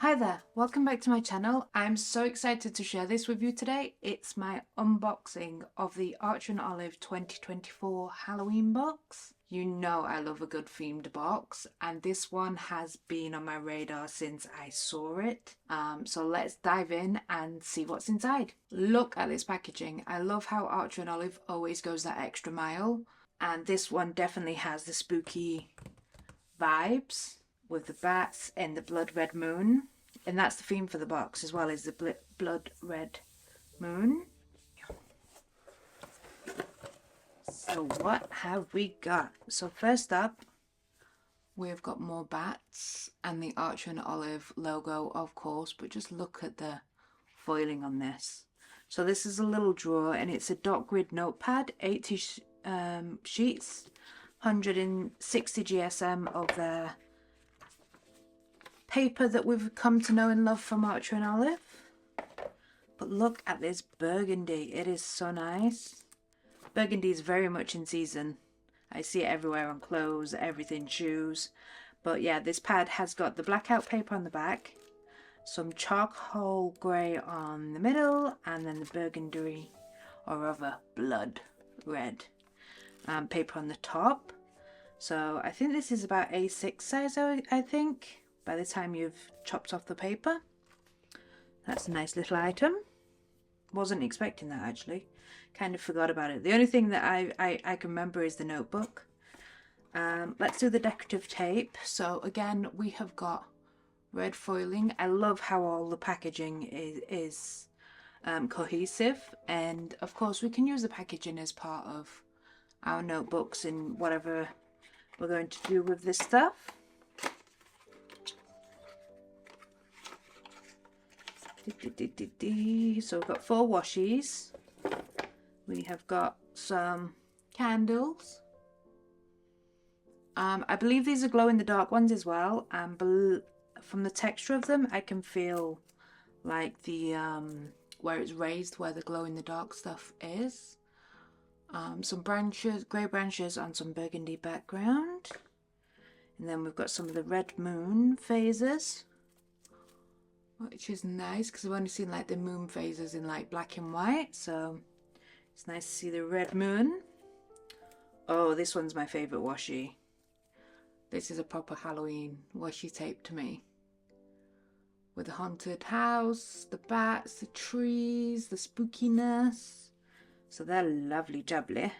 Hi there, welcome back to my channel. I'm so excited to share this with you today. It's my unboxing of the Archer and Olive 2024 Halloween box. You know I love a good themed box, and this one has been on my radar since I saw it. So let's dive in and see what's inside. Look at this packaging. I love how Archer and Olive always goes that extra mile, and this one definitely has the spooky vibes with the bats and the blood red moon, and that's the theme for the box as well, is the blood red moon. So what have we got? So first up, we've got more bats and the Archer and Olive logo, of course, but just look at the foiling on this. So this is a little drawer, and it's a dot grid notepad, 80 sheets, 160 GSM of their paper that we've come to know and love from Archer and Olive. But look at this burgundy. It is so nice. Burgundy is very much in season. I see it everywhere on clothes, everything, shoes. But yeah, this pad has got the blackout paper on the back, some charcoal grey on the middle, and then the burgundy, or rather blood red paper on the top. So I think this is about A6 size, I think, by the time you've chopped off the paper. That's a nice little item. Wasn't expecting that, actually. Kind of forgot about it. The only thing that I can remember is the notebook. Let's do the decorative tape. So again, we have got red foiling. I love how all the packaging is cohesive, and of course we can use the packaging as part of our notebooks in whatever we're going to do with this stuff. So we've got 4 washies. We have got some candles. I believe these are glow in the dark ones as well. From the texture of them, I can feel like the where it's raised, where the glow in the dark stuff is. Some branches, grey branches on some burgundy background. And then we've got some of the red moon phases, which is nice because I've only seen like the moon phases in like black and white, so it's nice to see the red moon. Oh, this one's my favourite washi. This is a proper Halloween washi tape to me. With the haunted house, the bats, the trees, the spookiness. So they're lovely jubbly.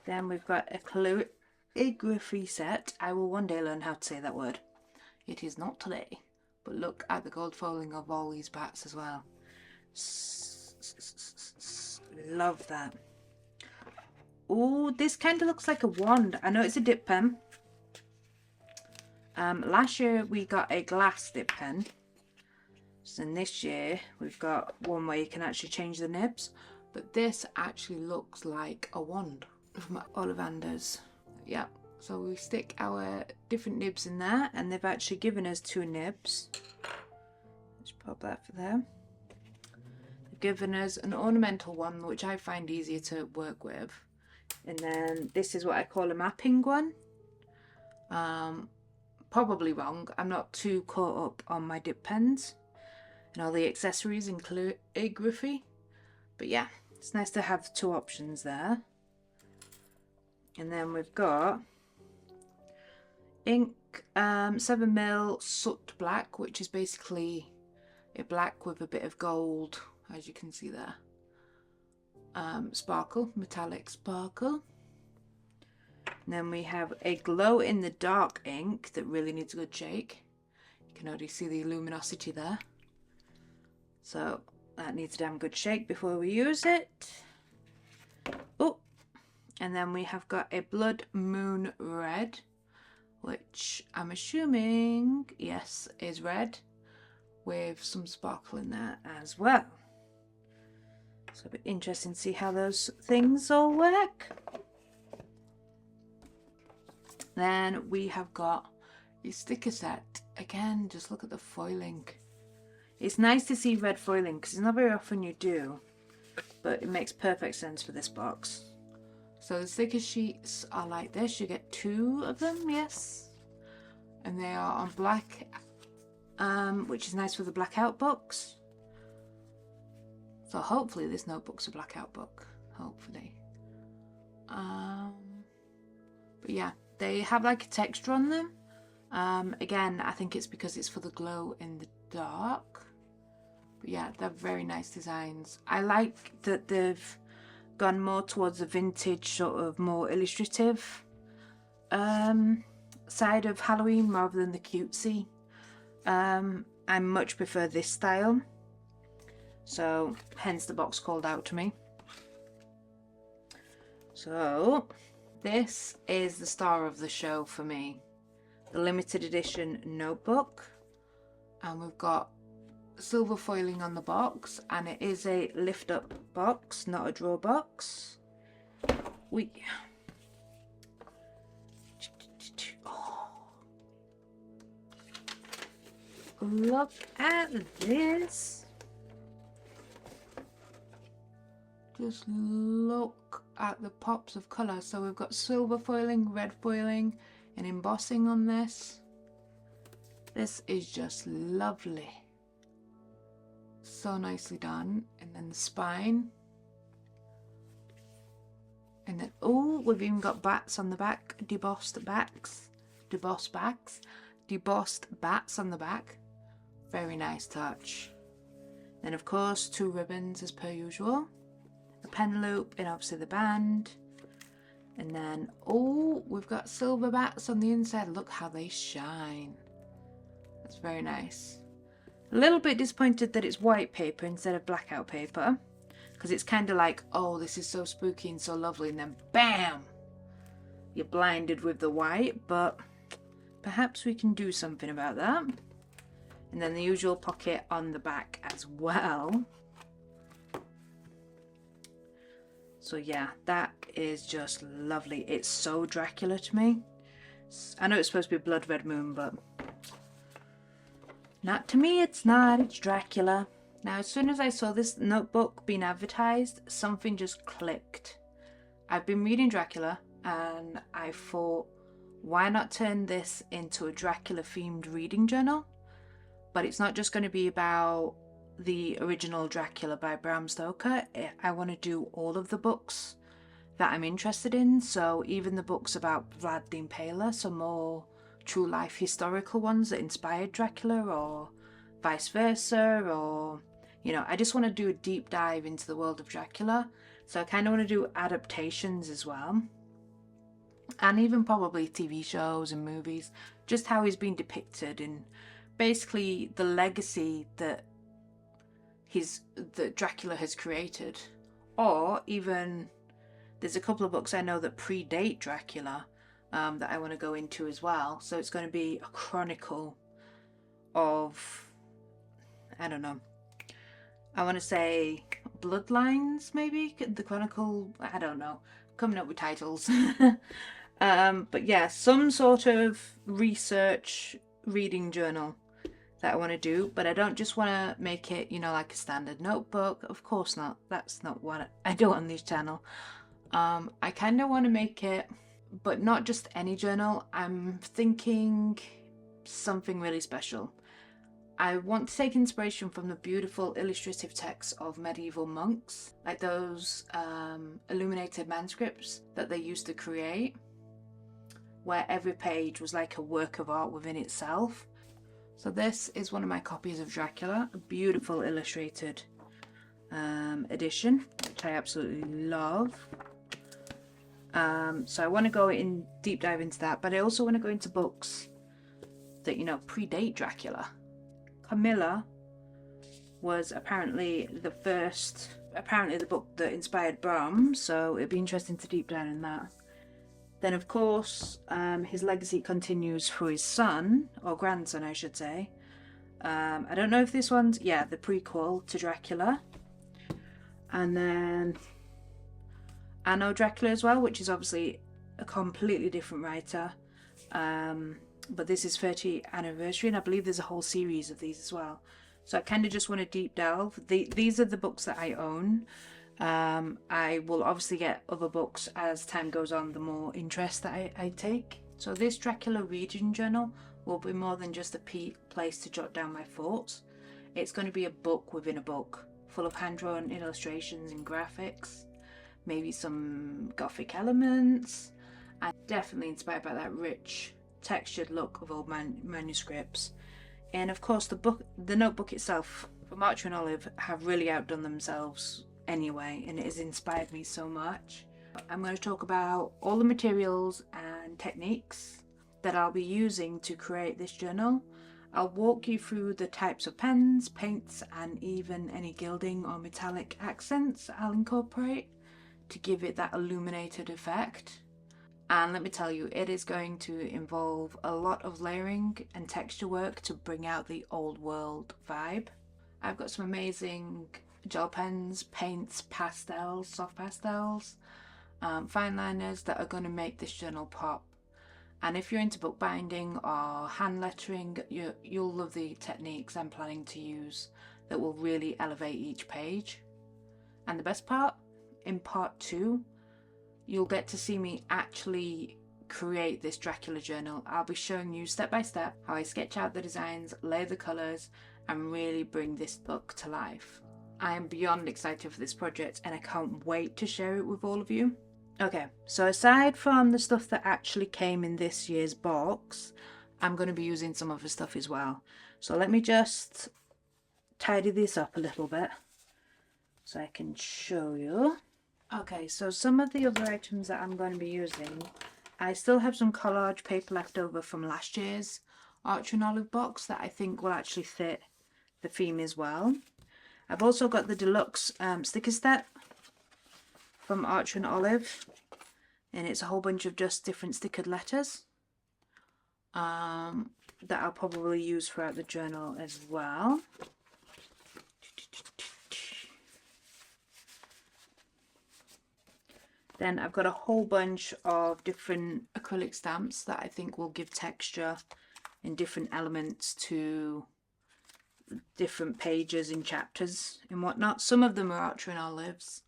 Then we've got a calligraphy set. I will one day learn how to say that word. It is not today. But look at the gold foiling of all these bats as well. Love that. Oh, this kind of looks like a wand. I know it's a dip pen. Last year we got a glass dip pen. So this year we've got one where you can actually change the nibs. But this actually looks like a wand from Ollivanders. Yeah, so we stick our different nibs in there, and they've actually given us 2 nibs. Let's pop that for them. They've given us an ornamental one, which I find easier to work with, and then this is what I call a mapping one. Probably wrong. I'm not too caught up on my dip pens and all the accessories and calligraphy, but yeah, it's nice to have 2 options there. And then we've got ink, 7mm soot black, which is basically a black with a bit of gold, as you can see there. Sparkle, metallic sparkle. And then we have a glow in the dark ink that really needs a good shake. You can already see the luminosity there. So that needs a damn good shake before we use it. Oh! And then we have got a blood moon red, which I'm assuming, yes, is red, with some sparkle in there as well. So it'll be interesting to see how those things all work. Then we have got a sticker set. Again, just look at the foiling. It's nice to see red foiling because it's not very often you do, but it makes perfect sense for this box. So the sticker sheets are like this. You get 2 of them, yes. And they are on black, which is nice for the blackout books. So hopefully this notebook's a blackout book. Hopefully. But yeah, they have like a texture on them. Again, I think it's because it's for the glow in the dark. But yeah, they're very nice designs. I like that they've gone more towards the vintage, sort of more illustrative side of Halloween rather than the cutesy. I much prefer this style. So hence the box called out to me. So this is the star of the show for me. The limited edition notebook. And we've got silver foiling on the box, and it is a lift up box, not a drawer box. Oh. Look at this. Just look at the pops of colour. So we've got silver foiling, red foiling, and embossing on this. This is just lovely. So nicely done. And then the spine. And then, oh, we've even got bats on the back. Debossed bats on the back. Very nice touch. Then of course 2 ribbons as per usual. A pen loop and obviously the band. And then, oh, we've got silver bats on the inside. Look how they shine. That's very nice. A little bit disappointed that it's white paper instead of blackout paper, because it's kind of like, oh, this is so spooky and so lovely, and then bam, you're blinded with the white. But perhaps we can do something about that. And then the usual pocket on the back as well. So yeah, that is just lovely. It's so Dracula to me. I know it's supposed to be Blood Red Moon, but not to me, it's not. It's Dracula. Now, as soon as I saw this notebook being advertised, something just clicked. I've been reading Dracula, and I thought, why not turn this into a Dracula-themed reading journal? But it's not just going to be about the original Dracula by Bram Stoker. I want to do all of the books that I'm interested in. So even the books about Vlad the Impaler, some more true life historical ones that inspired Dracula, or vice versa, or, you know, I just want to do a deep dive into the world of Dracula. So I kind of want to do adaptations as well, and even probably TV shows and movies, just how he's been depicted, and basically the legacy that Dracula has created. Or even there's a couple of books I know that predate Dracula that I want to go into as well. So it's going to be a chronicle of, I don't know, I want to say bloodlines, maybe? The chronicle, I don't know, coming up with titles. But yeah, some sort of research reading journal that I want to do. But I don't just want to make it, you know, like a standard notebook. Of course not. That's not what I do on this channel. I kind of want to make it, but not just any journal. I'm thinking something really special. I want to take inspiration from the beautiful illustrative texts of medieval monks, like those illuminated manuscripts that they used to create, where every page was like a work of art within itself. So this is one of my copies of Dracula, a beautiful illustrated edition, which I absolutely love. So I want to go in deep dive into that, but I also want to go into books that, you know, predate Dracula. Camilla was apparently the book that inspired Bram, so it'd be interesting to deep dive in that. Then of course his legacy continues through his son, or grandson I should say. I don't know if this one's, yeah, the prequel to Dracula. And then Anno Dracula as well, which is obviously a completely different writer. But this is 30th anniversary, and I believe there's a whole series of these as well. So I kind of just want to deep delve. These are the books that I own. I will obviously get other books as time goes on, the more interest that I take. So this Dracula reading journal will be more than just a place to jot down my thoughts. It's going to be a book within a book, full of hand-drawn illustrations and graphics, maybe some gothic elements, and definitely inspired by that rich, textured look of old manuscripts. And of course the notebook itself from Archer and Olive have really outdone themselves anyway, and it has inspired me so much. I'm going to talk about all the materials and techniques that I'll be using to create this journal. I'll walk you through the types of pens, paints, and even any gilding or metallic accents I'll incorporate to give it that illuminated effect. And let me tell you, it is going to involve a lot of layering and texture work to bring out the old world vibe. I've got some amazing gel pens, paints, pastels, soft pastels, fine liners that are going to make this journal pop. And if you're into bookbinding or hand lettering, you'll love the techniques I'm planning to use that will really elevate each page. And the best part, in part 2, you'll get to see me actually create this Dracula journal. I'll be showing you step by step how I sketch out the designs, lay the colours, and really bring this book to life. I am beyond excited for this project and I can't wait to share it with all of you. Okay, so aside from the stuff that actually came in this year's box, I'm going to be using some other stuff as well. So let me just tidy this up a little bit so I can show you. Okay, so some of the other items that I'm going to be using, I still have some collage paper left over from last year's Archer and Olive box that I think will actually fit the theme as well. I've also got the deluxe sticker set from Archer and Olive, and it's a whole bunch of just different stickered letters that I'll probably use throughout the journal as well. Then I've got a whole bunch of different acrylic stamps that I think will give texture and different elements to different pages and chapters and whatnot. Some of them are Archer and Olives,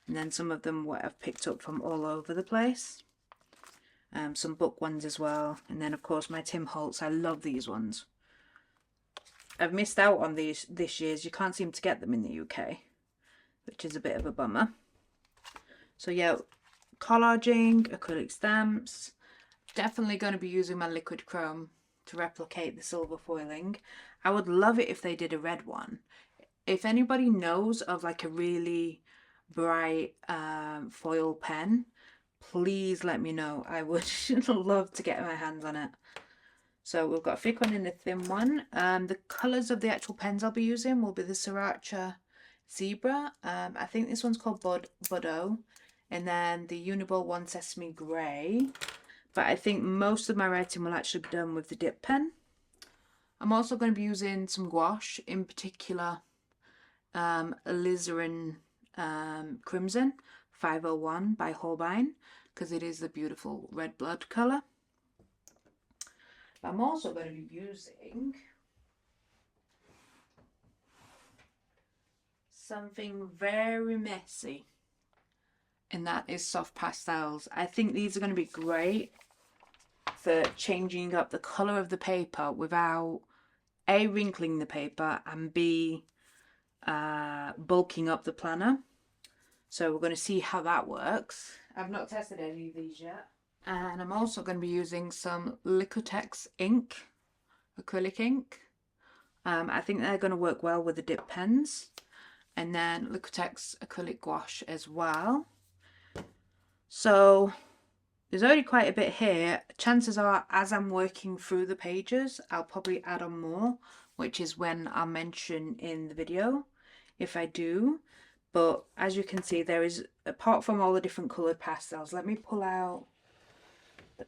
and then some of them what I've picked up from all over the place. Some book ones as well, and then of course my Tim Holtz. I love these ones. I've missed out on these this year's. You can't seem to get them in the UK, which is a bit of a bummer. So yeah, collaging, acrylic stamps. Definitely going to be using my liquid chrome to replicate the silver foiling. I would love it if they did a red one. If anybody knows of like a really bright foil pen, please let me know. I would love to get my hands on it. So we've got a thick one and a thin one. The colours of the actual pens I'll be using will be the Sriracha Zebra. I think this one's called Bordeaux. And then the Uniball one, Sesame Grey. But I think most of my writing will actually be done with the dip pen. I'm also going to be using some gouache, in particular Alizarin Crimson 501 by Holbein, because it is the beautiful red blood colour. I'm also going to be using something very messy, and that is soft pastels. I think these are going to be great for changing up the colour of the paper without A, wrinkling the paper, and B, bulking up the planner. So we're going to see how that works. I've not tested any of these yet. And I'm also going to be using some Liquitex ink, acrylic ink. I think they're going to work well with the dip pens. And then Liquitex acrylic gouache as well. So there's already quite a bit here. Chances are, as I'm working through the pages, I'll probably add on more, which is when I'll mention in the video, if I do. But as you can see, there is, apart from all the different coloured pastels, let me pull out the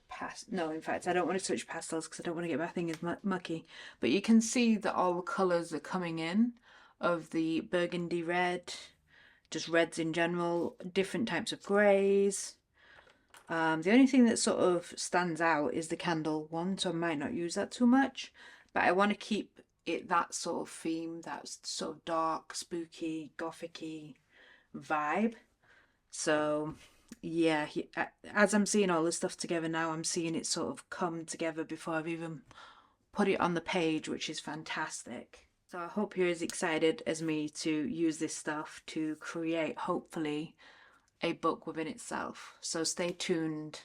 no, in fact, I don't want to touch pastels because I don't want to get my fingers mucky. But you can see that all the colours are coming in of the burgundy red, just reds in general, different types of greys. The only thing that sort of stands out is the candle one, so I might not use that too much. But I want to keep it that sort of theme, that sort of dark, spooky, gothic-y vibe. So yeah, as I'm seeing all this stuff together now, I'm seeing it sort of come together before I've even put it on the page, which is fantastic. So I hope you're as excited as me to use this stuff to create, hopefully, a book within itself. So stay tuned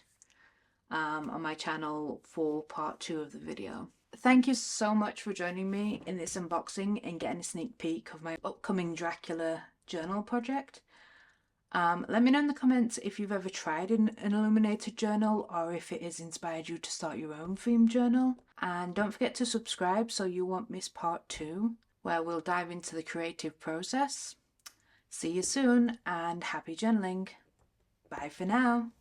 on my channel for part 2 of the video. Thank you so much for joining me in this unboxing and getting a sneak peek of my upcoming Dracula journal project. Let me know in the comments if you've ever tried an illuminated journal or if it has inspired you to start your own themed journal. And don't forget to subscribe so you won't miss part 2, where we'll dive into the creative process. See you soon and happy journaling. Bye for now.